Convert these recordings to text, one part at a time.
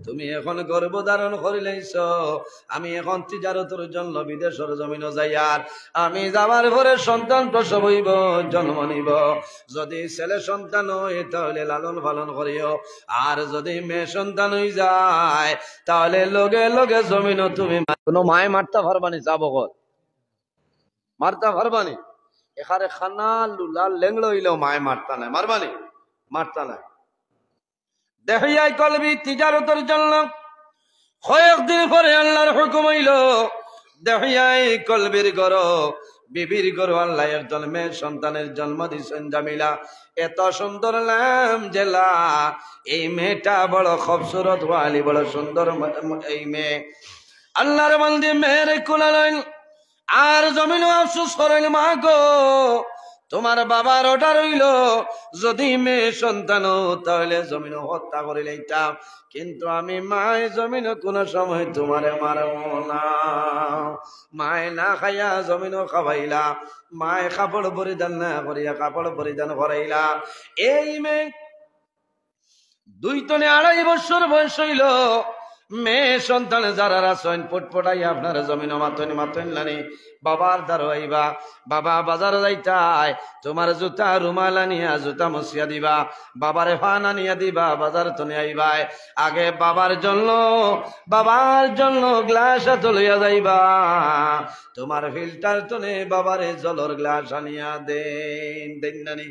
তুমি এখন গর্ভধারণ করিলেছ, আমি এখন তিজারতের জন্য বিদেশের জমিন যাই, আর আমি যাবার পরে সন্তান প্রসব হইব, জন্ম নিব। যদি ছেলে সন্তান হয় তাহলে লালন পালন করিও, আর যদি মেয়ে সন্তান হয়ে যায় তাহলে লগে লগে জমিন তুমি কোনো মায় মারতে পারবানি, যাবো মারতে পারবানি। এখানে খানা লুলা লেংলো হইলেও মায় মারতা নাই, মারবানি, মারতা নাই। দেখিয়াই কলবি তিজারতের জন্য কয়েকদিন পরে আল্লাহর হুকুম হইল, দেখিয়াই কলবির ঘর বিবির ঘর আল্লাহ একজন মেয়ে সন্তানের জন্ম দিয়েছেন জামিলা। এত সুন্দর নাম জেলা, এই মেয়েটা বড় খুবসুরত ওয়ালি, বড় সুন্দর এই মেয়ে। আল্লাহর বান্দী মেয়ের কুলালেন, আর জমিন আফসোস করেন, মা গো তোমার বাবার অর্ডার হইল যদি মেয়ে সন্তান তাহলে জমিন হত্যা করে লইতাম, কিন্তু আমি মায় জমিন কোন সময় তোমারে মারব না। মায় না খাইয়া জমিন খাওয়াইলা, মায় কাপড় পরিধান না করিয়া কাপড় পরিধান করাইলা। এই মেয়ে 2 থেকে 2.5 বছর বয়স হইল। মেয়ে সন্তান যারা রাসন পটপটাই আপনার জমিন মাতনি মাতন লানি, বাবার দ্বার হইবা, বাবা বাজার যাইতাই, তোমার জুতা রুমাল আনিয়া জুতা মসিয়া দিবা, বাবারে ফান আনিয়া দিবা, বাজার তনে আইবাই। আগে বাবার জন্য গ্লাস লইয়া যাইবা, তোমার ফিল্টার তনে বাবারে জলর গ্লাস আনিয়া দেন নানি।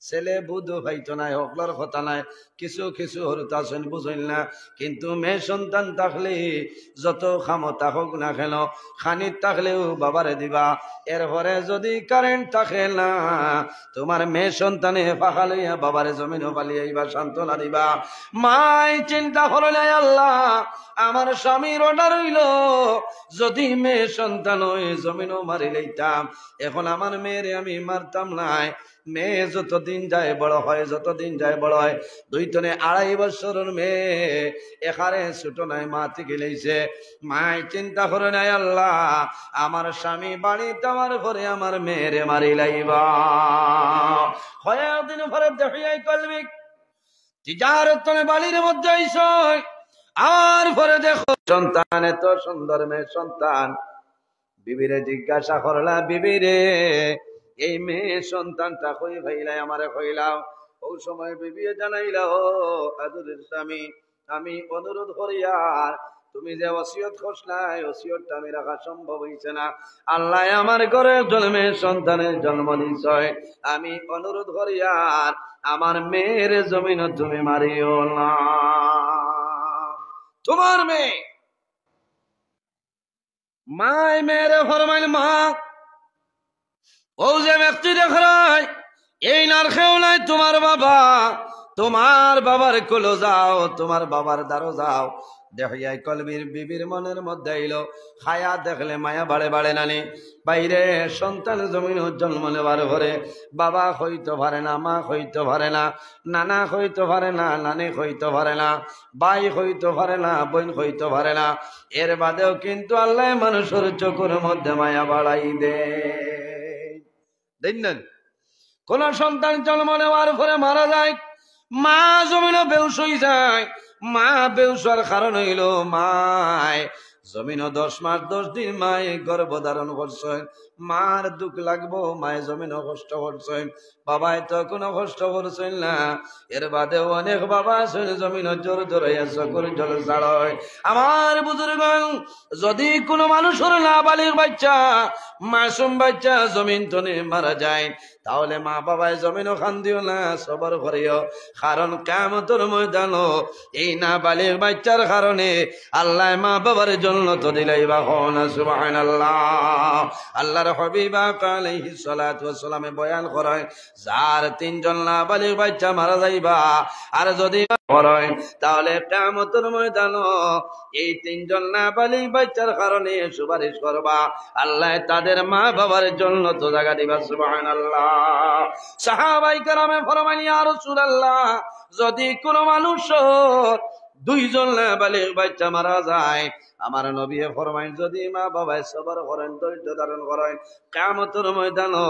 ছেলে বুধ হইতো নাই, হকলার কথা নাই, কিছু কিছু হরুতাছেন বুঝইল না, কিন্তু মেয়ে সন্তান থাকলে যত ক্ষমতা হোক না কেন খানিত থাকলেও বাবারে দিবা। এরপরে যদি কারেন্ট থাকে না, তোমার মেয়ে সন্তানে ফাঁকা লইয়া বাবারে জমিন পালিয়াইবা, সান্ত্বনা দিবা। মাই চিন্তা করো নাই, আল্লাহ আমার স্বামীর অর্ডার হইল যদি মেয়ে সন্তান হয়ে জমিনও মারি লইতাম, এখন আমার মেয়েরে আমি মারতাম নাই। মেয়ে যতদিন যায় বড় হয়, যতদিন যায় বড় হয়, 2 থেকে 2.5 বছরের মেয়ে এখানে ছোট নাই, মা থেকে গেলেছে। মাই চিন্তা করে নাই, আল্লাহ আমার স্বামী বাড়িতে আমার ঘরে আমার মেয়েরে মারি লাইবা। কয়েকদিন পরে দেখিয়াই কলবি তিজারত বাড়ির মধ্যে আইস, আর পরে দেখো সন্তান, এত সুন্দর মেয়ে সন্তান। বিবিরে জিজ্ঞাসা করলা, বিবিরে এই মেয়ে সন্তানটা কই ভাইলাই, আমারে কইলাও। ওই সময় বিবি জানাইলা, ও আদরের স্বামী, আমি অনুরোধ করি, আর তুমি যে ওসিয়ত করছলাই ওসিয়তটা আমি রাখা সম্ভব হইছে না। আল্লাহ আমার ঘরে জন্মে সন্তানের জন্ম দিছয়, আমি অনুরোধ করি, আর আমার মেয়ের জমিন তুমি মারিও না। তোমার মেয়ে মায় মেয়েরে ফরমাইল, মা ও যে ব্যক্তি দেখায় এই নারখেও নাই তোমার বাবা, তোমার বাবার কোলো যাও, তোমার বাবার দ্বারো যাও। দেখিয়াই কলবির বিবির মনের মধ্যে এলো, খায়া দেখলে মায়া বাড়ে বাড়ে নানি। বাইরে সন্তান জমিন জন্ম নেবার ঘরে বাবা হইতে পারে না, মা হইতে পারে না, নানা হইতে পারে না, নানি হইতে পারে না, ভাই হইতে পারে না, বোন হইতে পারে না। এর বাদেও কিন্তু আল্লাহ মানুষের চোখের মধ্যে মায়া বাড়াই দেন। কোন সন্তান জন্ম নেওয়ার পরে মারা যায়, মা জমিনও বেউস হয়ে যায়। মা বেউসার কারণ হইল মায় জমিনও 10 মাস 10 দিন মায়ে গর্ভধারণ করছেন। মার দুঃখ লাগবো, মায়ে জমিনও কষ্ট করছেন, বাবায় তো কোনো কষ্ট করছেন না। এর বাদে অনেক বাবা আছেন জমিনও জোর জোরাইয়া চকুর জল ছাড়য়। আমার বুজুর্গ, যদি কোনো মানুষের নাবালিগ বাচ্চা, মাসুম বাচ্চা জমিন তনে মারা যায়, তাহলে মা বাবায় জমিনও খান্দিও না, সবর করিও। কারণ কিয়ামতের ময়দানও এই নাবালিগ বাচ্চার কারণে আল্লাহ মা বাবার জন্য তো দিলাইবা। হন সুবহানাল্লাহ। আল্লাহর হাবিব আলাইহিস সালাতু ওয়াস সালামে বয়ান করেন, যার 3 জন নাবালিগ বাচ্চা মারা যাইবা, আর যদি করেন তাহলে কিয়ামতের ময়দানও এই 3 জন নাবালিগ বাচ্চার কারণে সুপারিশ করবা, আল্লাহ তাদের মা বাবার জন্য তো জায়গা দিবা। সুবহানাল্লাহ। সাহাবায়ে কেরামে ফরমাইলেন, ইয়া রাসূলুল্লাহ, যদি কোনো মানুষ দুইজন নাবালিগ বাচ্চা মারা যায়, আমার নবী ফরমাইন যদি মা বাবায় সবর করেন, ধৈর্য ধারণ করেন, কিয়ামতের ময়দানও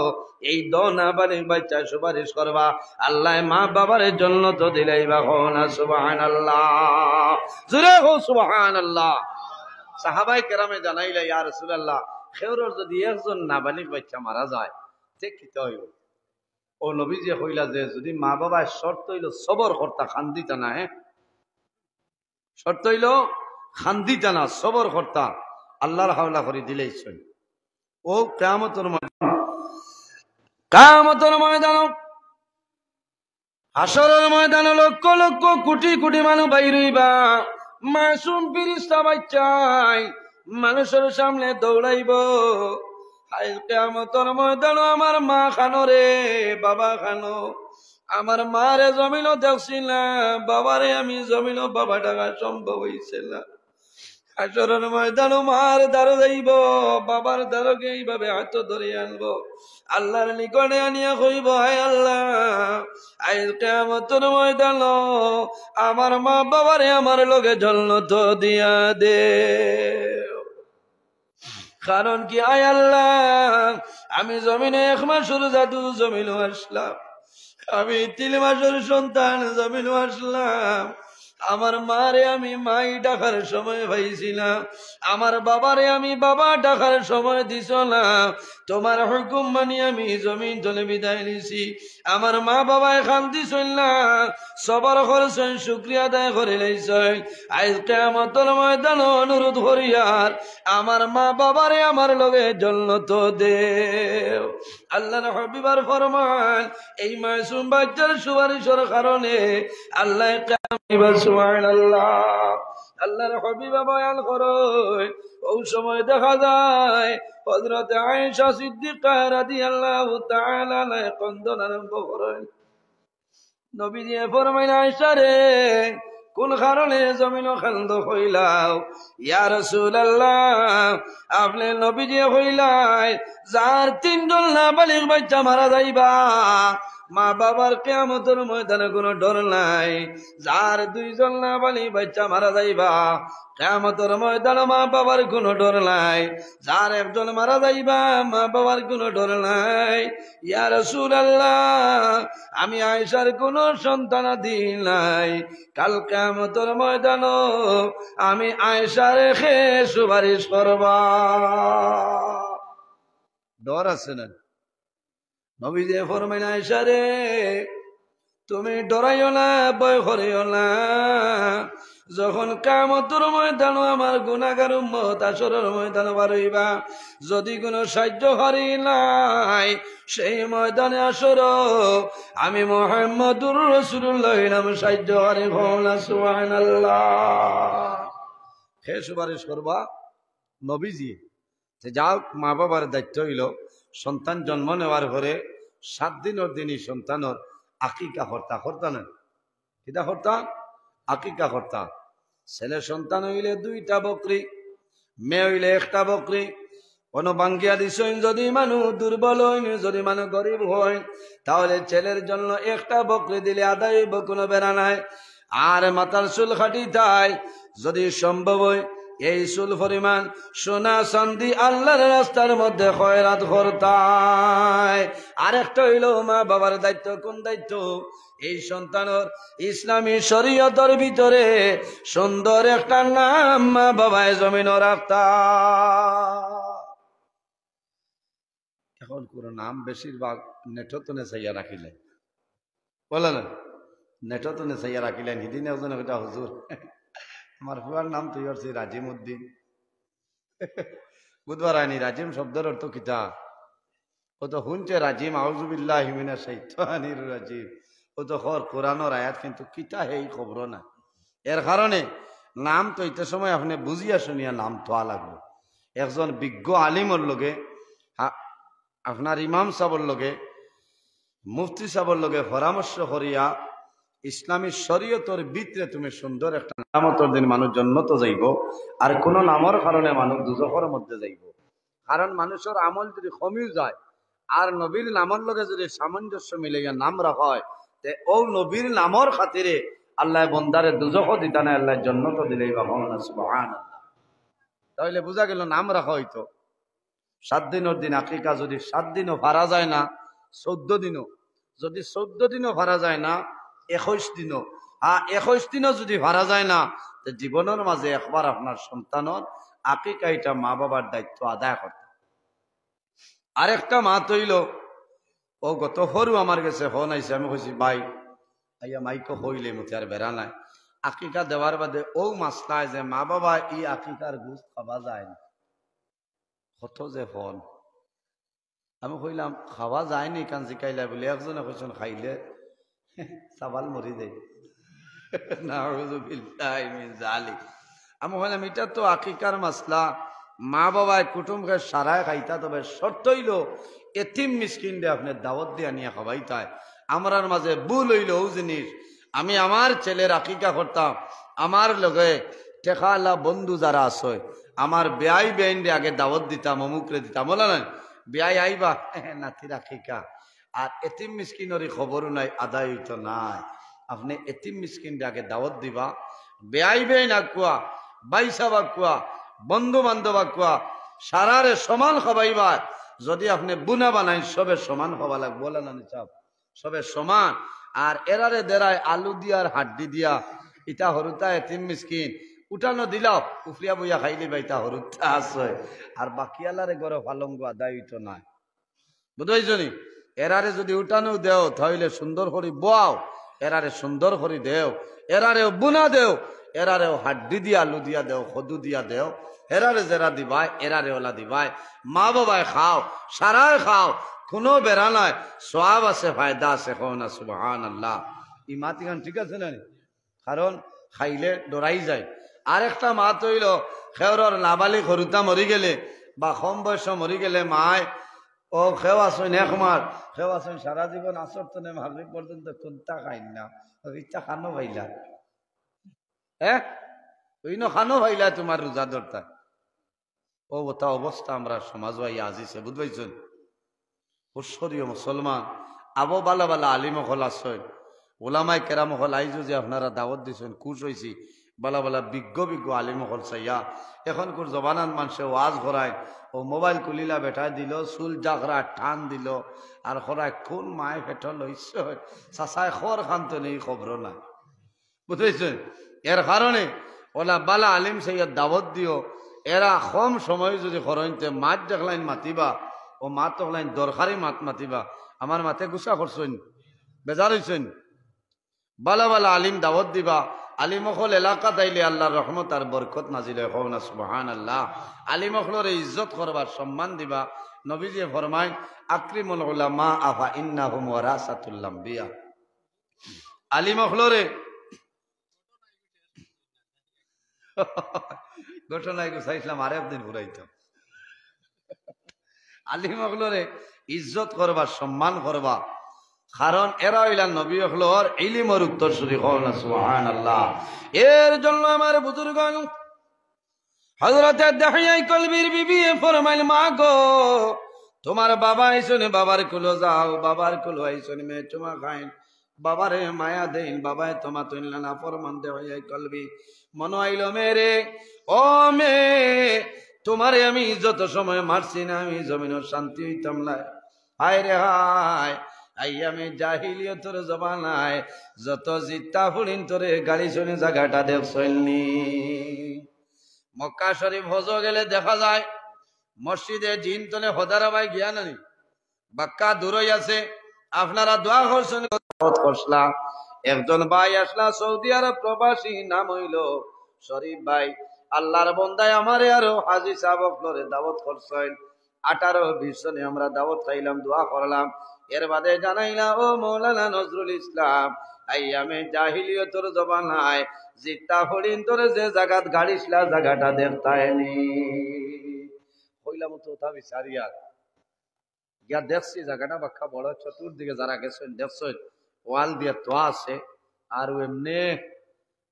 এই নাবালিগ বাচ্চা সুপারিশ করবা, আল্লাহ মা বাবার জন্য তো দিলেই বা না সুবহানাল্লাহ, জোরে হো সুবহানাল্লাহ। সাহাবায়ে কেরামে জানাইলে ইয়া রাসূলুল্লাহ, খেউরর যদি একজন নাবালিগ বাচ্চা মারা যায় ঠিক কি হইব? ও নবীজি কইলা যে যদি মা বাবার শর্ত হইল সবর কর্তা, খান্দিতা না, শর্ত হইল খান্দিতা না, সবর কর্তা, আল্লাহর হাওলা করে দিলেই চল। ও কিয়ামতের ময়দান, হাসরের ময়দান লক্ষ লক্ষ কোটি কোটি মানুষ বাইর হইবা, মাসুম ফেরেশতা বাচ্চাই মানুষের সামনে দৌড়াইব। কিয়ামতের ময়দান আমার মা খানো রে, বাবা খানো, আমার মারে জমিনও দেখছিলাম, বাবারে আমি জমিনও বাবা ডাকা সম্ভব হইছিল। হাসরের ময়দান মার দ্বারে যাইব, বাবার দ্বারকে এইভাবে হাত ধরে আনবো, আল্লাহর নিকটে আনিয়া কইব, হায় আল্লাহ, আজ কিয়ামতের ময়দান আমার মা বাবারে আমার লগে জান্নাত দিয়া দে। কারণ কি, আয় আল্লাহ, আমি জমিনে 1 মাসের জাদু জমিনও আসলাম, আমি 3 মাসের সন্তান জমিনও আসলাম, আমার মারে আমি মাই ডাকার সময় পাইছিলাম, আমার বাবারে আমি বাবা ডাকার সময় দিছ না, তোমার হুকুম মানি আমি জমিন তলে বিদায় নিছি। আমার মা বাবায় খান্তি চললা, সবার করছেন, শুকরিয়া আদায় করে লাইছেন। আজ কিয়ামতের ময়দান অনুরোধ করিয়ার আমার মা বাবারে আমার লগে জান্নাত দেও। আল্লাহর হাবিবার ফরমান, এই মাসুম বাচ্চার সুপারিশের কারণে আল্লাহ সুবহানাল্লাহ, আল্লাহর হাবিবা বয়ান করেন, ওই সময় দেখা যায় হযরত আয়েশা সিদ্দিকা রাদিয়াল্লাহু তাআলা আনহা কন্দন আরম্ভ করেন। নবীজি ফরমাইলেন, আয়েশা রে, কোন কারণে জমিনও খান্দ হইলাও? ইয়া রাসূলুল্লাহ, আপনি নবীজি কইলাই যার 3 জন নাবালিগ বাচ্চা মারা যাইবা, মা বাবার কিয়ামতের ময়দানে কোনো ডর নাই। যার 2 জন নাবালিগ বাচ্চা মারা যাইবা, কিয়ামতের ময়দানে মা বাবার কোনো ডর নাই। যার 1 জন মারা যাইবা, মা বাবার কোনো ডর নাই। ইয়া রাসূলুল্লাহ, আমি আয়েশার কোনো সন্তানাদি নাই, কাল কিয়ামতের ময়দানে আমি আয়েশার খেয়ে সুপারিশ করবা। ডর আছে না? নবীজি ফরমাইলেন, আয়েশা রে, তুমি ডরাইও না, ভয় করিও না, যখন কিয়ামতের ময়দানে আমার গুনাহগার উম্মত হাসরের ময়দানে বার হইবা, যদি কোনো সাহায্য হারি নাই, সেই ময়দানে হাসর আমি মুহাম্মদুর রাসূলুল্লাহ নাম সাহায্য হারি হওয়া। সুবহানাল্লাহ। হে সুপারিশ করবা নবীজি, যে যাও মা বাবার দায়িত্ব হইল সন্তান জন্ম নেওয়ার ঘরে 7 দিনের দিনই সন্তানের আকিকা হর্তা না, কিতা হর্তা? আকিকা হর্তা। ছেলে সন্তান হইলে 2টা বকরি, মেয়ে হইলে 1টা বকরি। কোনো বাঙ্গিয়া দিছেন, যদি মানুষ দুর্বল হইন, যদি মানুষ গরিব হয়, তাহলে ছেলের জন্য 1টা বকরি দিলে আদায় হইব, কোনো বেড়া নাই। আর মাথার চুল খাটি তাই যদি সম্ভব হয় এই চুল পরিমাণ সোনা চান্দি আল্লাহর রাস্তার মধ্যে খয়রাত করতাই। আরেকটা হইল মা বাবার দায়িত্ব। কোন দায়িত্ব? এই সন্তানের ইসলামী শরীয়তের ভিতরে সুন্দর একটা নাম মা বাবায় জমিন রাখতা। এখন কোন নাম বেশিরভাগ নেঠতনে চাইয়া রাখিলেন, বলে না, নেঠতনে চাইয়া রাখিলেন। সেদিন একজন একটা হুজুর, আমার ফুয়ার নাম তুই হচ্ছে রাজিম উদ্দিন। বুধবার আইনি রাজিম শব্দের অর্থ কিতা? ও তো শুনছে রাজিম, আউযুবিল্লাহি মিনাশ শাইতানির রাজিম। ও তো কোরআনের আয়াত, কিন্তু কিতা হেই খবর না। এর কারণে নাম তো এটা সময় আপনি বুঝিয়া শুনিয়া নাম তোয়া লাগবে। একজন বিজ্ঞ আলিমর লগে, আপনার ইমাম সাহেবের লগে, মুফতি সাহেবের লগে পরামর্শ করিয়া ইসলামী শরীয়তের ভিতরে তুমি সুন্দর একটা নামতর দিন মানুষ জন্নত যাইব, আর কোন নামর কারণে মানুষ দুজখের মধ্যে যাইব। কারণ মানুষের আমল যদি কমিও যায়, আর নবীর নামর লগে যদি সামঞ্জস্য মিলে নাম রাখা হয়, তে ও নবীর নামর খাতিরে আল্লাহ বন্দারে দুজখও দিতা না, আল্লাহ জান্নাতও দিলেই বা না, সুবহানাল্লাহ। তাহলে বোঝা গেল নাম রাখা হইতো 7 দিনের দিন আকিকা, যদি 7 দিনও পারা যায় না, 14 দিনও, যদি 14 দিনও পারা যায় না, 21 দিনও, 21 দিনও যদি পারা যায় না, তো জীবনের মাঝে একবার আপনার সন্তানের আকিকা, এটা মা বাবার দায়িত্ব আদায় করতে। আরেকটা মা তৈল, ও গত সরু আমার কাছে ফোন আইসে, আমি কইছি ভাই আইয়া মাইকো হইলে মতে আর বেড়া নাই, আকিকা দেওয়ার বাদে ও মাসলায় যে মা বাবা ই আকিকার গুছ খাওয়া যায় না, কত যে ফোন। আমি কইলাম খাওয়া যায়নি কান শিকাইলা বলে, একজনে কইছেন খাইলে সাবাল মরি যায়। আমি কইলাম এটা তো আকিকার মাসলা, মা বাবায় কুটুমকে সারায় খাইতা, তবে শর্ত হইল এতিম মিসকিন দে আপনি দাওয়াত দিয়ে নিয়ে খাওয়াইতায়। আমরার মাঝে ভুল হইল ও জিনিস, আমি আমার ছেলের আকিকা করতাম, আমার লগে টেকালা বন্ধু যারা আছে, আমার বেআই বেআইন আগে দাওয়াত দিতাম, অমুকরে দিতাম, বলা নাই বেআই আইবা নাতির আকিকা, আর এতিম মিসকিনেরই খবরও নাই, আদায় হইতো নাই। আপনি এতিম মিসকিন আগে দাওয়াত দিবা, বেআই বেআইন আকুয়া, বাইসা বাকুয়া, বন্ধু বান্ধব আকুয়া, সারারে সমান খাবাইবা। যদি আপনি বুনা বানাই সবে সমান খাওয়া লাগবে, বলে না চাপ সবে সমান। আর এরারে দেরায় আলু দিয়া আর হাড্ডি দিয়া, ইটা হরুতা এতিম মিসকিন উঠানো দিলাও, উফরিয়া বইয়া খাইলি বা ইটা হরুতা আছে, আর বাকি আলারে গড়ে পালঙ্গ আদায়িত নাই, বুঝাইছনি। এরারে যদি উঠানো দেও তাহলে সুন্দর করে বোয়াও, এরারে সুন্দর করে দেও, এরারেও বুনা দেও, এরারেও হাড্ডি দিয়া আলু দিয়া দেও, খদু দিয়া দেও, এরারে যারা দিবাই এরারে ওলা দিবাই। মা বাবায় খাও, সারায় খাও, কোনো বেড়া নাই, সওয়াব আছে, ফায়দা আছে, কও না সুবহানাল্লাহ। ই মাতিগান ঠিক আছে না, কারণ খাইলে ডরাই যায়। আরেকটা মা তৈল খেওরর নাবালিক হরুতা মরি গেলে বা কম বয়স মরি গেলে মায় ও খেও আসেন এক মার, খেও আসেন সারা জীবন আসর তো নেই, মাগরিব পর্যন্ত কোনটা খাই না, ইচ্ছা খানো ভাইলা, হ্যাঁ তুই ন খানো ভাইলা তোমার রোজা ধরতা। ও তা অবস্থা আমরা সমাজ ভাই আজিছে, বুঝবাইছেন। ঐশ্বরীয় মুসলমান আবো বালা বালা আলিম হল আসেন, ওলামাই কেরাম হল আইজু যে আপনারা দাওয়াত দিচ্ছেন, খুশ হয়েছি। বালা বালা বিজ্ঞ বিজ্ঞ আলিম হল চাইয়া এখন কোর জবানান মানুষে ওয়াজ করায়, ও মোবাইল কুলিলা বেটাই দিল, চুল জাগরা টান দিল, আর খরায় কোন মায় ফেট লইছে চাচায় খর খান্ত নেই, খবর না, বুঝেছেন। এর কারণে ওলা বালা আলিম চাইয়া দাওয়াত দিও, এরা কম সময় যদি খরইতে মাত দেখলাইন মাতিবা, ও মাত তকলাইন দরকারি মাত মাতিবা। আমার মাতে গুসা করছেন, বেজার হয়েছেন। বালা বালা আলিম দাওয়াত দিবা, আলিমখল এলাকা তাইলে আল্লাহর রহমত আর বরকত নাজিলে, হও না সুবহানাল্লাহ। আলিমখলরে ইজ্জত করবার সম্মান দিবা। নবীজি ফরমায় আকরিমুল উলামা আফা ইন্নাহুম ওয়ারাসাতুল আম্বিয়া। আলিমখলরে ঘটনায় গুছাইছিলাম, আর একদিন ঘুরাইতাম। আলিমখলরে ইজ্জত করবা, সম্মান করবা, কারণ এরা হইলা নবী হলর ইলিমর উত্তরসূরি, হও না সুবহানাল্লাহ। এর জন্য আমার বুজুর্গ হযরত দাহিয়ায়ে কলবির বিবি ফরমাইল, মা গো তোমার বাবা আইসনে, বাবার কুলো যাও, বাবার কুলো আইসনে মে চুমা খাইন, বাবারে মায়া দেন, বাবায় তোমা তুইলা না ফরমান দাহিয়ায়ে কলবি। মন আইল মেরে, ও মে তোমারে আমি যত সময় মারছি না, আমি জমিনের শান্তি হইতাম না। হায় রে হায়, আইয়ামে জাহিলিয়তর জমানায় যত জিত্তা ফুড়িন তোরে গাড়ি শুনে জায়গাটা দেখছনি। মক্কা শরীফ হজ গেলে দেখা যায় মসজিদে জিন তলে হদারা ভাই গিয়া নানি বাক্কা দূরই আছে, আপনারা দোয়া করছেন করছলা। একজন ভাই আসলা সৌদি আরব প্রবাসী, নাম হইল শরীফ ভাই। আল্লাহর বন্দায় আমারে আরো হাজি সাহেব ফ্লোরে দাওয়াত করছেন। 18-20 জনে আমরা দাওয়াত খাইলাম, দোয়া করলাম। এর বাদে জানাইলা, ও মৌলানা নজরুল ইসলাম, আইয়ামে জাহিলিয়তর জমানায় জিত্তা ফড়িন তোরে যে জায়গাত গাড়িছিলা জায়গাটা দেখতায়নি। হইলাম তো তা বিচারিয়া গিয়া দেখছি জায়গাটা বাক্কা বড়, চতুর্দিকে যারা গেছেন দেখছেন ওয়াল দিয়ে তো আছে, আর এমনি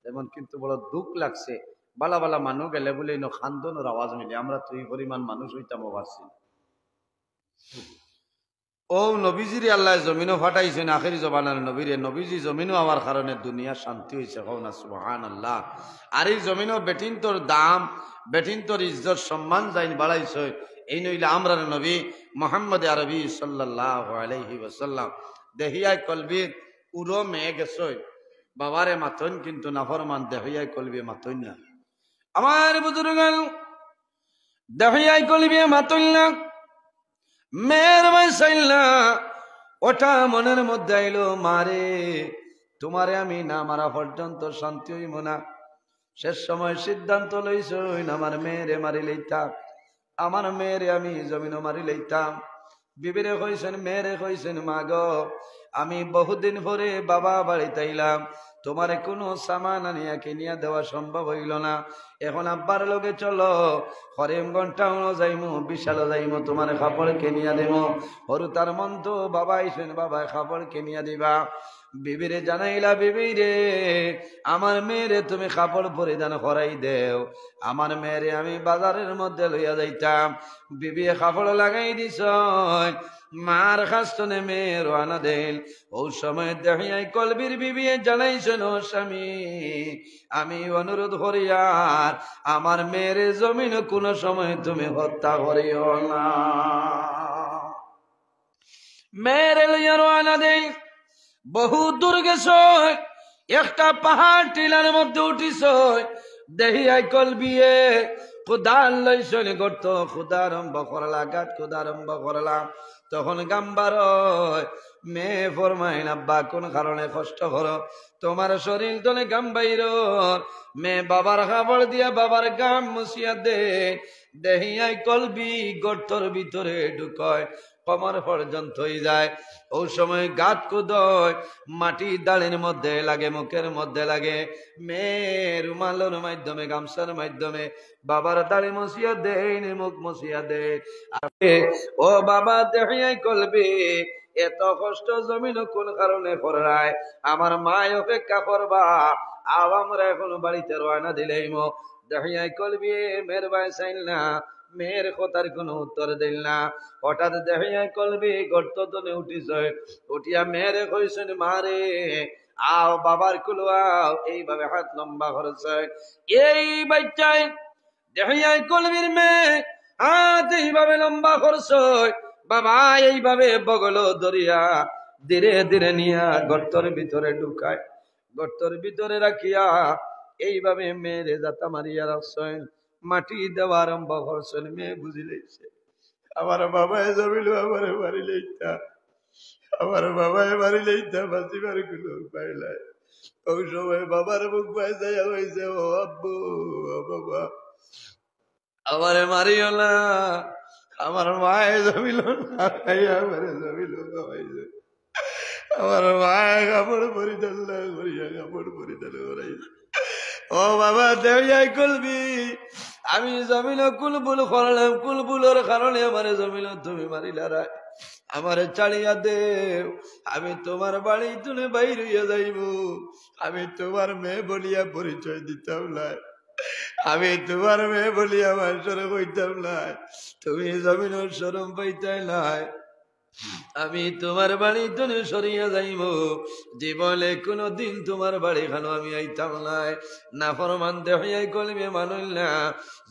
যেমন কিন্তু বড় দুঃখ লাগছে। বালা বালা মানুষ গেলে বলে খান্দনের আওয়াজ মিলে, আমরা তো এই পরিমাণ মানুষ হইতাম পারছি। ও নবীজির আল্লাহ জমিনও ফাটাইছেন আখেরি জবানার নবীরে নবীজি জমিনও আমার কারণে দুনিয়া শান্তি হয়েছে হওনা সুবহানাল্লাহ। আর এই জমিনও বেটিন তোর দাম বেটিন তোর ইজ্জত সম্মান যাইন বাড়াইছে। এই নইলে আমরার নবী মোহাম্মদ আরবি সাল্লাল্লাহু আলাইহি ওয়াসাল্লাম দেহিয়ায় কলবির উড়ো মেয়ে গেছে বাবারে মাথন কিন্তু নাফরমান দেহিয়ায় কলবি মাথন না। আমার বুজুর্গ দেহিয়ায় কলবি মাথন না মেয়ের বয়সাইল্লা ওটা মনের মধ্যে আইলো মারে তোমারে আমি না মারা পর্যন্ত শান্তি হইব না। শেষ সময় সিদ্ধান্ত লইছইন আমার মেয়েরে মারি লইতাম, আমার মেয়েরে আমি জমিনও মারি লইতাম। বিবিরে কইছেন মেয়েরে কইছেন মা গো আমি বহুদিন পরে বাবা বাড়িতে আইলাম, তোমারে কোনো সামান আনিয়া কিনিয়া দেওয়া সম্ভব হইল না। এখন আব্বার লগে চলো করিমগঞ্জটাও যাইমু বিশাল যাইমু তোমার কাপড় কিনিয়া দেব। হরু তার মন তো বাবা আইসেন বাবা কাপড় কিনিয়া দিবা। বিবিরে জানাইলা বিবিরে আমার মেয়েরে তুমি কাপড় পরিধান করাই দেও, আমার মেয়েরে আমি বাজারের মধ্যে লইয়া যাইতাম। বিবি কাপড় লাগাই দিছ মার খাস্তনে মেয়ে রানা দেন। ও সময় দেখিয়াই কলবির বিবি জানাইছেন ও স্বামী আমি অনুরোধ করি আর আমার মেয়ের জমিন কোন সময় তুমি হত্যা করিও না। মেয়ের লইয়া রানা দেন বহু দূর গেছ একটা পাহাড় টিলার মধ্যে উঠিস দেহিয়াই কলবিয়ে খুদার লইছন গর্ত খুদা আরম্ভ করলা গাছ খুদা আরম্ভ করলা। তখন গাম্বার মেয়ে ফরমাইন আব্বা কোন কারণে কষ্ট করো তোমার শরীর তলে গাম বাইর। মেয়ে বাবার খাবার দিয়া বাবার গাম মুছিয়া দে দেহিয়াই কলবি গর্তর ভিতরে ঢুকয় কমর পর্যন্ত হয়ে যায়। ও সময় গাত কুদয় মাটি দাড়ির মধ্যে লাগে মুখের মধ্যে লাগে। মেয়ে রুমালের মাধ্যমে গামছার মাধ্যমে বাবার দাড়ি মশিয়া দেয় মুখ মশিয়া দেয়। ও বাবা দেখিয়াই কলবি এত কষ্ট জমিন কোন কারণে করায় আমার মায় অপেক্ষা করবা আব আমরা এখন বাড়িতে রওনা দিলেই মো। দেখিয়াই কলবি মেয়ের বাই চাইল না মেয়ের কথার কোন উত্তর দিল না। হঠাৎ দেখিয়াই কলবি গর্ত তলে উঠিস উঠিয়া মেয়েরে কইছেন মারে আও বাবার কুলো আও। এইভাবে হাত লম্বা করেছে এই বাচ্চায় দেখিয়াই কলবির মেয়ে হাত এইভাবে লম্বা করছে বাবা এইভাবে বগল দরিয়া ধীরে ধীরে নিয়া গর্তর ভিতরে ঢুকায়। গর্তর ভিতরে রাখিয়া এইভাবে মেয়েরে যাতা মারিয়া রাখছেন মাটি দেওয়া আরম্ভ করছেন। মেয়ে বুঝি লেগছে আমার বাবায় জমিল আমার বাড়ি লইতা আমার বাবায় বাড়ি লইতা বাঁচিবার গুলো পাইলাই। ওই সময় বাবার মুখ পাইয়া হয়েছে ও আব্বু ও বাবা আমারে মারিও না আমার মায়ে জমিল না আমারে জমিল আমার মায়ে কাপড় পরিধান করিয়া কাপড় পরিধান করাইছে। ও বাবা দেওয়াই কলবি আমি জমিন কুলবুল করলাম কুলবুলের কারণে আমার জমিন তুমি মারিলা রায় আমারে চালিয়া দেও আমি তোমার বাড়ি তুলে বাইর হইয়া যাইব। আমি তোমার মেয়ে বলিয়া পরিচয় দিতাম না, আমি তোমার মেয়ে বলিয়া মানুষের কইতাম না, তুমি জমিনের শরম পাইতাই নাই। আমি তোমার বাড়ি তুলে সরিয়া যাইব জীবনে কোনদিন তোমার বাড়ি খানো আমি আইতাম নাই। না ফরমান দেখাই কলবে মানুষ না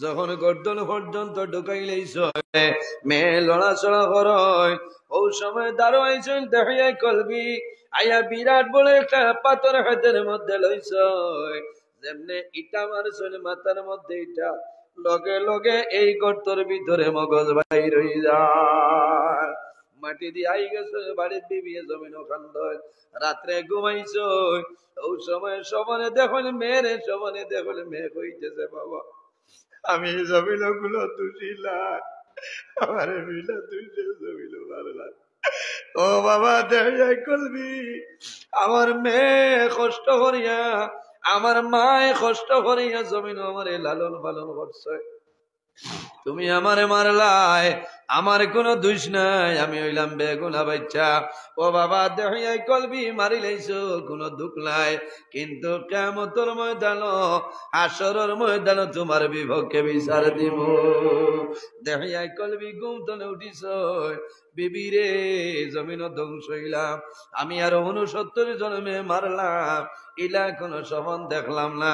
যখন গর্দন পর্যন্ত ঢুকাইলেইছ মেয়ে লড়াচড়া কর। ও সময় দাঁড়াইছেন দেখাই কলবি আইয়া বিরাট বলে একটা পাথর হাতের মধ্যে লইছ যেমনে ইটা মারছেন মাথার মধ্যে ইটা লগে লগে এই গর্তর ভিতরে মগজ বাইর হয়ে যায়। মাটি দিয়ে আই গেছে বাড়ির বিবি জমিন খান্দ রাত্রে ঘুমাইছ। ও সময় সমানে দেখলে মেয়েরে সমানে দেখলে মেয়ে কইতেছে বাবা আমি জমিন গুলো তুষিলাম আমার মিলা তুষে জমিন মারলাম। ও বাবা দেখাই করবি আমার মেয়ে কষ্ট করিয়া আমার মায়ে কষ্ট করিয়া জমিন আমারে লালন পালন করছে তুমি আমারে মারলাই আমার কোনো দোষ নাই, আমি হইলাম বেগুনা বাচ্চা। ও বাবা দেহিয়াই কলবি মারি লাইছো, কোনো দুঃখ নাই, কিন্তু কিয়ামতের ময়দান হাসরের ময়দান তোমার বিপক্ষে বিচার দিব। দেহিয়াই কলবি গুমতনে উঠিছ বিবি রে, জমিন ধ্বংস হইলাম, আমি আর 69 জন্মে মারলাম, ইলা কোনো সমান দেখলাম না।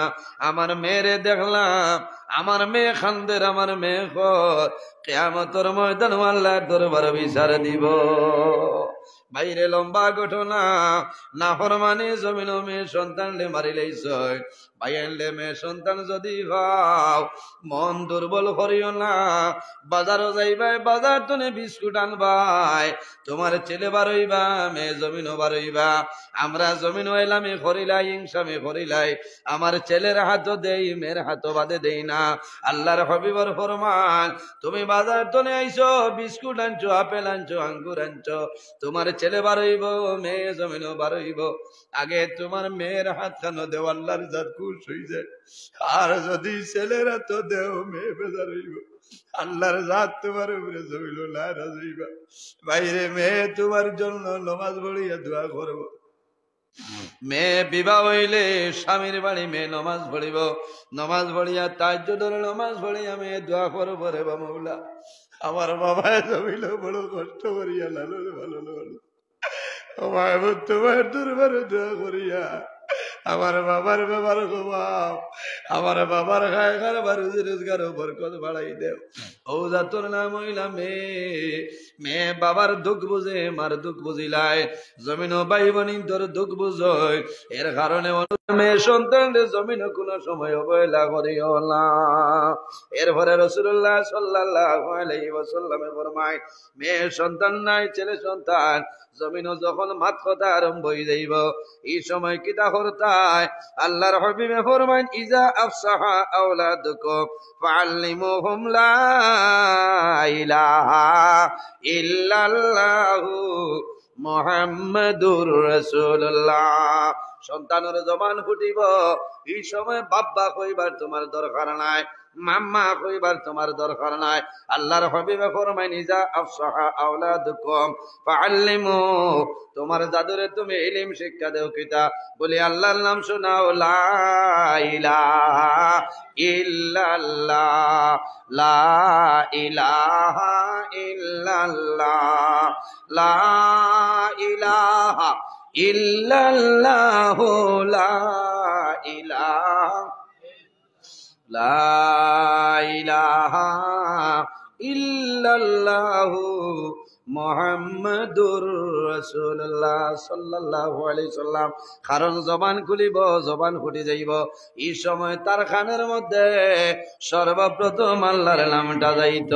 আমার মেয়েরে দেখলাম, আমার মেয়ে খান্দের, আমার মেয়ে কর কিয়ামতের ময়দান আল্লাহর দরবার বিচার দিব। বাইরে লম্বা ঘটনা, না ফরমানি জমিন মেয়ে সন্তানলে মারি লাইছ, বাইরে মেয়ে সন্তান যদি ভাও মন দুর্বল করিও না। বাজারও যাইবাই, বাজার তনে বিস্কুট আনবাই, তোমার ছেলে বারইবা, মেয়ে জমিনও বারইবা। আমরা জমিন এলামে করিলাই, ইনসামে করিলাই, আমার ছেলের হাতও দেই, মেয়ের হাতও বাদে দেই না। আল্লাহর হবিবর ফরমান, তুমি বাজার তনে আইছো, বিস্কুট আনছো, আপেল আনছো, আঙ্গুর আনছো, তোমার ছেলে বারইব, মেয়ে জমিনও বারইব, আগে তোমার মেয়ের হাত খানো দেও, আল্লাহর জাত খুশ হই যায়। আর যদি ছেলের হাত দেও, মেয়ে বেজার হইব, আল্লাহর জাত তোমার উপরে জমিল নারাজ হইবা। বাইরে মেয়ে তোমার জন্য নমাজ পড়িয়া দোয়া করব। মেয়ে বিবাহ হইলে স্বামীর বাড়ি মেয়ে নমাজ পড়িব, নমাজ পড়িয়া তাহাজ্জুদের নমাজ পড়িয়া মেয়ে দোয়া করব, রে মৌলা আমার বাবা জমিল বড় কষ্ট করিয়া লালন ভালো ভালো, তোমার দরবারে দোয়া করিয়া আমার বাবার ব্যাপার ঘুমাও, আমার বাবার খায় খাবার রোজগার বরকত বাড়াই দেও। ও জাতর নাম হইলা মেয়ে, মেয়ে বাবার দুঃখ বুঝে, মার দুঃখ বুঝিলাই, জমিন ভাই বোনি তোর দুঃখ বুঝই, এর কারণে মেয়ে সন্তানদের জমিন কোনো সময় অবহেলা করিও না। এরপরে রাসূলুল্লাহ সাল্লাল্লাহু আলাইহি ওয়াসাল্লামে ফরমায়, মেয়ে সন্তান নাই, ছেলে সন্তান, জমিন যখন মাত কথা আরম্ভ হয়ে যাইব, এই সময় কিতা করতায়? আল্লাহর হাবিবে ফরমাইন, ইজা আফসাহা আওলাদুকুম ফাআল্লিমুহুম লা ইলাহা ইল্লাল্লাহু মুহাম্মাদুর রাসূলুল্লাহ। সন্তানের জবান ফুটিব, এই সময় বাব্বা কইবার তোমার দরকার নাই, মাম্মা কইবার তোমার দরকার নাই। আল্লাহর হাবিবে ফরমাইন, ইজা আফসাহা আওলাদুকুম ফাআল্লিমু, তোমার জাদুরে তুমি ইলম শিক্ষা দেও, কিতা বলি আল্লাহর নাম শোনাও, লা ইলাহা ইল্লাল্লাহ, লা ইলাহা ইল্লাল্লাহ, লা ইলাহা ইল্লাল্লাহু, লা ইলাহা, লা ইলাহা ইল্লাল্লাহু মুহাম্মাদুর রাসূলুল্লাহ সাল্লাল্লাহু আলাইহি সাল্লাম। কারণ জবান খুলিব, জবান ফুটে যাইব, এই সময় তার খানের মধ্যে সর্বপ্রথম আল্লাহর নামটা যাইত।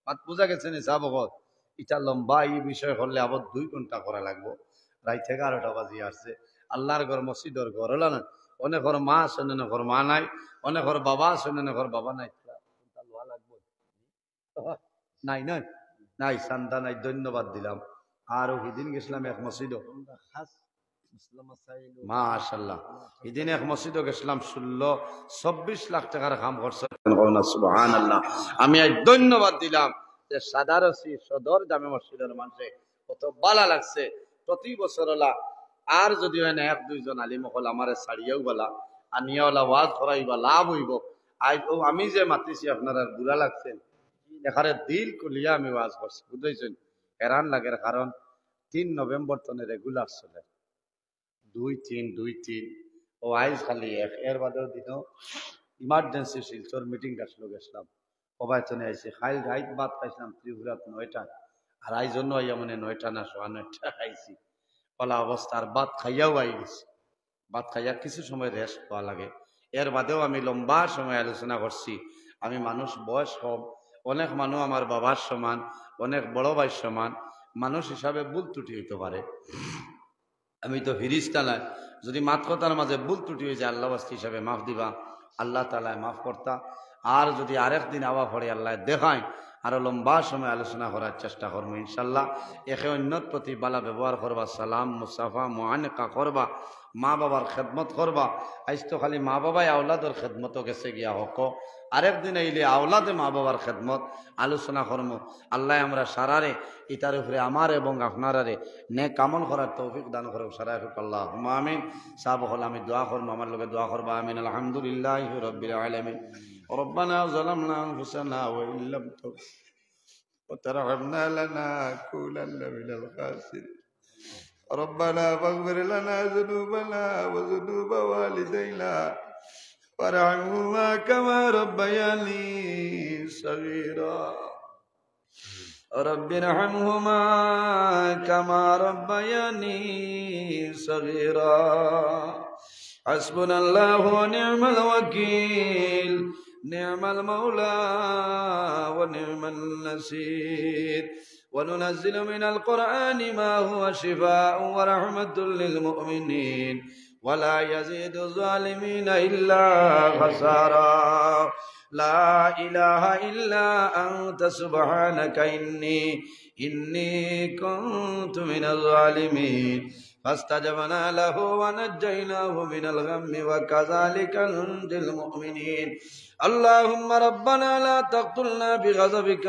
বাত বুঝা গেছে নি সাহাবগণ? এটা লম্বা এই বিষয় হলে আবার 2 ঘন্টা করা লাগবো। রাত 11টা বাজি আসছে। আল্লাহর ঘর মসজিদের ঘর হলো না, অনেকর মা আছে, অনেকর মা নাই, অনেকর বাবা আছে, অনেকর বাবা নাই, নাই নাই নাই সান্দা নাই। ধন্যবাদ দিলাম। আর সেদিন গেছিলাম এক মসজিদ, মাশাআল্লাহ, সেদিন এক মসজিদ গেছিলাম, 16-24 লাখ টাকার কাম করছে, সুবহানাল্লাহ। আমি আজ ধন্যবাদ দিলাম যে সাদারসি সদর জামে মসজিদের মানুষে কত ভালো লাগছে। প্রতি বছর ওলা আর যদি হয় না 1-2 জন আলিম হল আমার ছাড়িয়েও বলা, আনিয়া ওলা ওয়াজ করাইবা, লাভ হইব। আজ ও আমি যে মাতিছি আপনারা বুড়া লাগছেন, এখানে দিল কুলিয়া আমি ওয়াজ করছি, বুঝেছেন? হেরান লাগের কারণ 3 নভেম্বর তনে রেগুলার চলে, 2-3 ও আইজ খালি এক, এর বাদেও দিন ইমার্জেন্সি শিলচর মিটিং আসলো, গেছিলাম সবাই তনে আইসি, খাইল রাইত বাদ খাইছিলাম ত্রিপুরাত 9টা, আর আই জন্য আইয়া মানে 9টা না 9:15 খাইছি, পলা অবস্থার বাদ খাইয়াও আই গেছি। বাদ খাইয়া কিছু সময় রেস্ট পাওয়া লাগে। এর বাদেও আমি লম্বা সময় আলোচনা করছি। আমি মানুষ, বয়স কম, অনেক মানুষ আমার বাবার সমান, অনেক বড় ভাইয়ের সমান, মানুষ হিসাবে ভুল ত্রুটি হইতে পারে। আমি তো ফিরিস্তা নাই, যদি মাত কথার মাঝে ভুল ত্রুটি হয়ে যায় আল্লাহ হিসাবে মাফ দিবা, আল্লাহ তাআলা মাফ করতা। আর যদি আরেকদিন আওয়া পড়ে আল্লাহ দেখায়, আরো লম্বা সময় আলোচনা করার চেষ্টা করবো ইনশাল্লাহ। একে অন্যর প্রতি বালা ব্যবহার করবা, সালাম মুসাফা মুআনাকা করবা, মা বাবার খেদমত করবা। আজ তো খালি মা বাবাই আওলাদের খেদমত গেছে গিয়া হক, আরেকদিন আইলে আওলাদে মা বাবার খেদমত আলোচনা করম। আল্লাহ আমরা সারারে ইটার উপরে আমার এবং আপনারারে নেক কামল করার তৌফিক দান করে সারাই হোক আল্লাহ আমিন। সাহাব হল আমি দোয়া করবো, আমার লোকে দোয়া করবো আমিন। আলহামদুলিল্লাহ রাব্বিল আলামিন। ربنا ظلمنا أنفسنا وإن لم تغفر وترحمنا لنكونن من الخاسرين. ربنا فاغفر لنا ذنوبنا وذنوب والدينا وارحمهما كما ربياني صغيرا. رب ارحمهما كما ربياني صغيرا. حسبنا الله ونعم الوكيل، نعم المولى ونعم النصير. وننزل من القرآن ما هو شفاء ورحمة للمؤمنين ولا يزيد الظالمين إلا خسارا. لا إله إلا أنت سبحانك إني كنت من الظالمين. فاستجبنا له ونجيناه من الغم وكذلك ننجي المؤمنين. اللهم ربنا لا تقتلنا بغضبك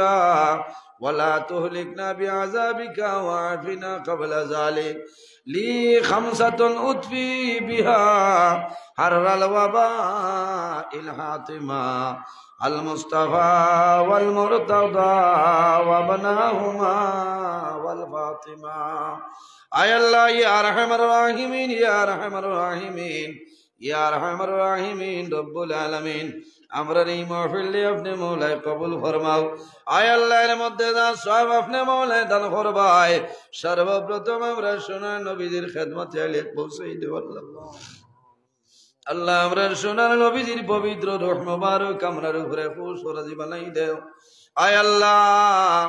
ولا تهلكنا بعذابك وعافنا قبل ذلك. لي 5 أطفي بها حر الوباء الحاطمة المصطفى والمرتضى وابناهما والفاطمة. آي الله يا أرحم الراحمين يا أرحم الراحمين يا أرحم الراحمين رب العالمين. আমরা এই মাহফিলে আপনি মওলাই কবুল ফরমাও। আয় আল্লাহ এর মধ্যে যা সওয়াব আপনি মওলাই দান করবাই। সর্বপ্রথম আমরা সোনার নবীজির খেদমতে আলে পৌঁছাই দেব আল্লাহ। আল্লাহ আমরা সোনার নবীজির পবিত্র রূহ মুবারক আমরার উপরে খুশ রাজি বানাই দেও। আয় আল্লাহ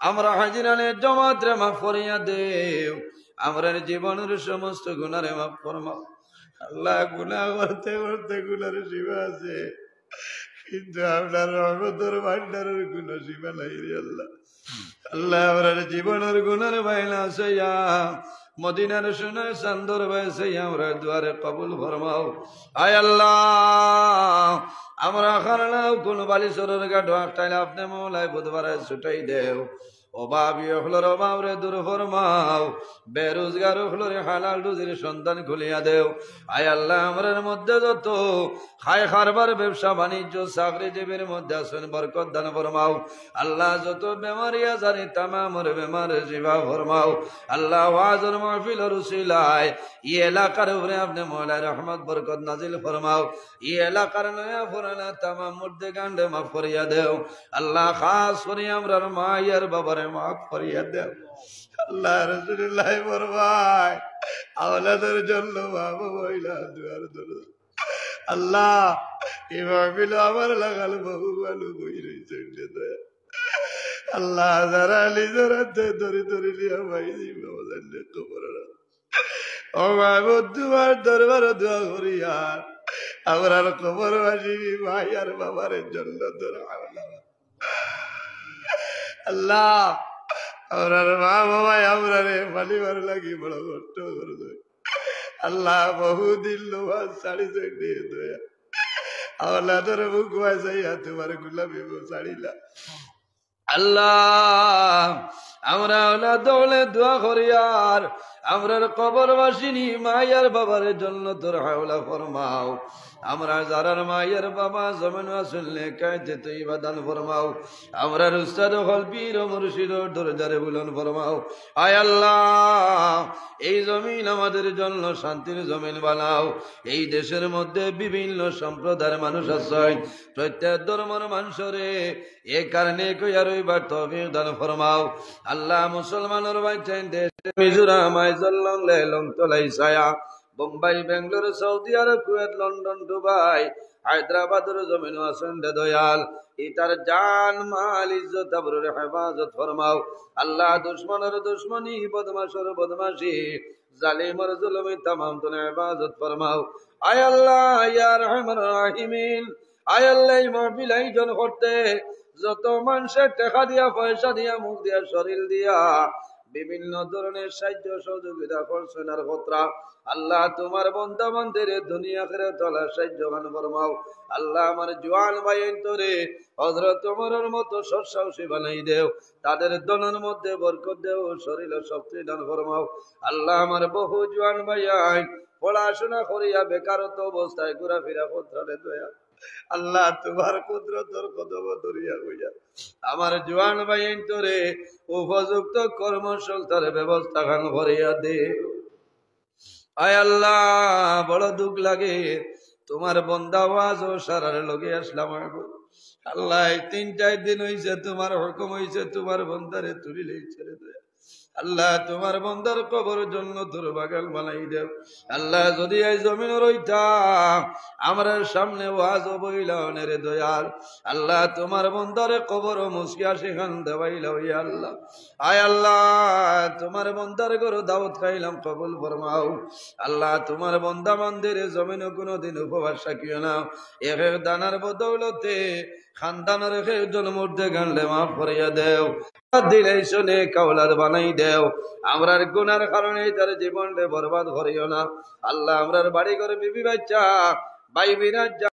আমরা হাজিরানে জামাতরে মাফ করিয়া দেও। আমরার জীবনের সমস্ত গুনাহরে মাফ ফরমাও। আল্লাহ গুনাহ করতে করতে গুনাহের সীমা আছে, কিন্তু আপনার রহমতের ভান্ডারের কোন সীমা নাই রে আল্লাহ। আল্লাহ আমার জীবনের গুণের বাইনা সইয়া মদিনার সোনার চান্দর বাইসে আমরা দুয়ারে কবুল ফরমাও। আয় আল্লাহ আমরা খানাও কোন বালিশরের গাঢ় আটটাইলে আপনি মওলাই বুধবারে ছুটাই দেও। অভাবী হলোর অভাবরে দূর ফরমাও। বেরোজগার হলোর হালাল রুজির সন্ধান খুলিয়া দেও। আয় আল্লাহ আমরার মধ্যে যত খায় খারবার ব্যবসা বাণিজ্য চাকরিজীবীর মধ্যে আছেন বরকত দান ফরমাও। আল্লাহ যত বেমারি আজারি তামামর বেমার শিফা ফরমাও। আল্লাহ ওয়াজের মাহফিলের উসিলায় এই এলাকার উপরে আপনি মওলাই রহমত বরকত নাজিল ফরমাও। এই এলাকার নয়া পুরানা তামাম মুর্দে গান্ডে মাফ করিয়া দেও। আল্লাহ খাস করে আমরার মায়ের বাবার মাফ করিয়া দেও। আল্লাহ রাসূলুল্লাহ ফরমায় আওলাদের জন্য বাবা বইলা দুয়ার দরজা। আল্লাহ এই মাহফিল আমার লাগাল বহু ভালো বই রইছে দয়া। আল্লাহ যারা লিজরাতে ধরে ধরে লিয়া ভাই দিবা বলে কবর ও মাহবুব তোমার দরবার দোয়া করিয়া আমরার কবরবাসী ভাই আর বাবার জন্য দোয়া। আল্লাহ আমরার মা বাবা আমরারে পালিবার লাগি বড় কষ্ট করবে। আল্লাহ বহুদিন লোহা শাড়ি দিয়ে দয়া আওলাদের মুখ বাজাইয়া তোমার গুলামি ছাড়িলা। আল্লাহ আমরা আওলাদ হলে দোয়া করি আর আমরার কবরবাসিনী মায়ার বাবার জন্য তোর হাওলা ফরমাও। আমরা যারার মায়ের বাবা জমিন আসলে কাইতে তুই বাদান ফরমাও। আমরা উস্তাদ হল পীর মুর্শিদ দরজারে বুলন ফরমাও। আয় আল্লাহ এই জমিন আমাদের জন্য শান্তির জমিন বানাও। এই দেশের মধ্যে বিভিন্ন সম্প্রদায়ের মানুষ আছে, প্রত্যেক ধর্মের মানুষরে এ কারণে কইয়া রইবার তৌফিক দান ফরমাও। আল্লাহ মুসলমানের বাইতেন দেশ মিজোরাম আইজল্লং লেলং তলাই ছায়া Bombay Bengaluru Saudi Arab Kuwait London Dubai হায়দ্রাবাদের জমিন আসেন দয়াল ইতার জান মাল ইজ্জত আবরুর হেফাজত ফরমাও। আল্লাহ দুশ্মনের দুশ্মনী বদমাশের বদমাশি জালিমের জুলুমি তামাম তুনে হেফাজত ফরমাও। আয় আল্লাহ ইয়া রহমান রাহিমিন, আয় আল্লাহ এই মাহফিল আয়োজন করতে যত মানুষের টাকা দিয়া পয়সা দিয়া মুখ দিয়া শরীর দিয়া বিভিন্ন ধরনের সাহায্য সহযোগিতা করছেন আর খতরা আল্লাহ তোমার বন্দা বান্দের দুনিয়া করে তলা সাহায্য গান ফরমাও। আল্লাহ আমার জওয়ান ভাই তোরে হযরত ওমরের মতো সৎসাহসী বানাই দেও, তাদের দনের মধ্যে বরকত দেও, শরীরে শক্তি দান ফরমাও। আল্লাহ আমার বহু জওয়ান ভাই পড়াশোনা করিয়া বেকারত্ব অবস্থায় ঘোরাফেরা করতে দয়া, আল্লাহ তোমার কুদরতের কদম ধরিয়া হইয়া আমার জওয়ান ভাই তোরে উপযুক্ত কর্মসংস্থানের ব্যবস্থা খান করিয়া দে। আয় আল্লাহ বড় দুঃখ লাগে, তোমার বন্দা ওয়াজ ও সারার লগে আসলাম। আল্লাহ 3-4 দিন হইছে তোমার হুকুম হইছে তোমার বন্দারে তুলিলেই ছেড়ে দেয়। আল্লাহ তোমার বন্দার কবর জন্য তোর বাগান বানাই দেও। আল্লাহ যদি এই জমিন রইতাম আমার সামনে ওয়াজ বইলানের দয়াল, আল্লাহ তোমার বন্দারে কবর মুসকিয়া সেখান দেওয়াইলাম। ইয়া আল্লাহ, আয় আল্লাহ তোমার বন্দার গরু দাওয়াত খাইলাম, কবুল ফরমাও। আল্লাহ তোমার বন্দা বান্দির জমিনে কোনোদিন উপবাস রাখিও না, এক দানার বদৌলতে খানদানের জন্মূর্তে গানলে মাফ করিয়া দেও, দিলে শুনে কাওলার বানাই দেও। আমরার গুনার কারণে তার জীবনটা বরবাদ করিও না। আল্লাহ আমরার বাড়ি ঘরে বিবি বাচ্চা ভাই বিরাজ